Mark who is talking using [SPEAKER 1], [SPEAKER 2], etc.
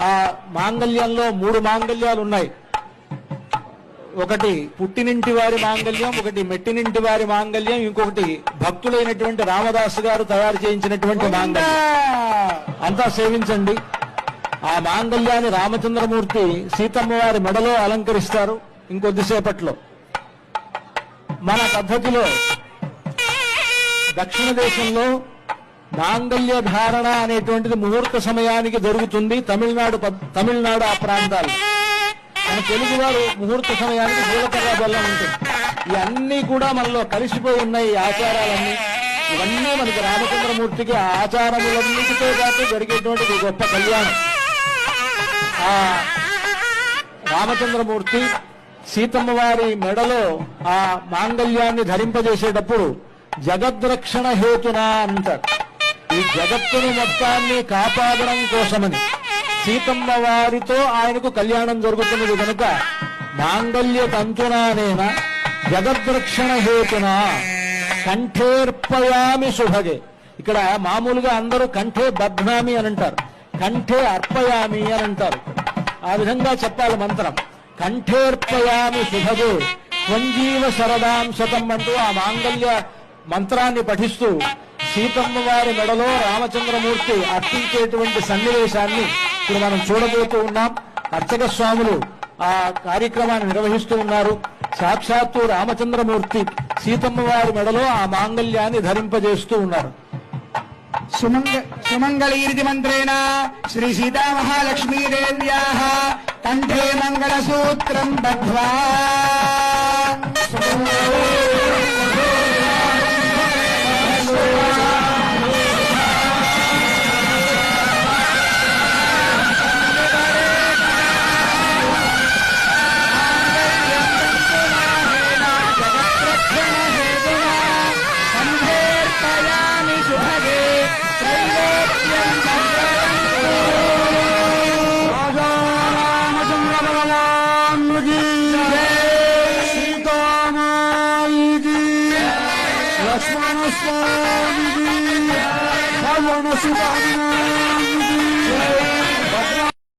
[SPEAKER 1] ఆ మాంగళ్యంలో 3 మాంగళ్యాలు ఉన్నాయి. ఒకటి పుట్టినింటి వారి మాంగళ్యం, ఒకటి మెట్టినింటి వారి మాంగళ్యం, ఇంకొకటి భక్తులైనటువంటి రామదాసు గారు తయారు చేయించినటువంటి మాంగళ్యం. అంతా సేవించండి. ఆ మాంగళ్యాన్ని రామచంద్రమూర్తి సీతమ్మ వారి మెడలో అలంకరిస్తారు ఇంకొద్దిసేపట్లో. మన పద్ధతిలో దక్షిణ దేశంలో మాంగళ్య ధారణ అనేటువంటిది ముహూర్త సమయానికి జరుగుతుంది. తమిళనాడు ఆ ప్రాంతాలు. మన తెలుగు వారు ముహూర్త సమయానికి జీలకర్ర బెల్లం ఉంటుంది. ఇవన్నీ కూడా మనలో కలిసిపోయి ఉన్నాయి. ఈ ఆచారాలన్నీ ఇవన్నీ మనకి రామచంద్రమూర్తికి ఆ ఆచారములన్నిటితో పాటు జరిగేటువంటి గొప్ప కళ్యాణం. ఆ రామచంద్రమూర్తి సీతమ్మ వారి మెడలో ఆ మాంగళ్యాన్ని ధరింపజేసేటప్పుడు జగద్రక్షణ హేతున అంటారు. ఈ జగత్తును మొత్తాన్ని కాపాడడం కోసమని సీతమ్మ వారితో ఆయనకు కళ్యాణం జరుగుతున్నది కనుక మాంగళ్య తంతునానేన జగద్రక్షణ హేతున కంఠేర్పయామి శుభగే. ఇక్కడ మామూలుగా అందరూ కంఠే బధ్నామి అని అంటారు, కంఠే అర్పయామి అని అంటారు. ఆ విధంగా చెప్పాలి మంత్రం. కంఠేర్పయామి శుభగే త్వంజీవ శరదాం శతం అంటూ ఆ మాంగళ్య మంత్రాన్ని పఠిస్తూ సీతమ్మ వారి మెడలో రామచంద్రమూర్తి అర్పించేటువంటి సన్నివేశాన్ని ఇప్పుడు మనం చూడబోతూ ఉన్నాం. అర్చక స్వాములు ఆ కార్యక్రమాన్ని నిర్వహిస్తూ ఉన్నారు. సాక్షాత్తు రామచంద్రమూర్తి సీతమ్మ వారి మెడలో ఆ మాంగళ్యాన్ని ధరింపజేస్తూ ఉన్నారు.
[SPEAKER 2] సుమంగళీరితి మంత్రేణ శ్రీ సీతామహాలక్ష్మీదేవ్యాః కంఠే మంగళసూత్రం బద్ధ్వా
[SPEAKER 3] లక్ష్మణ స్వామి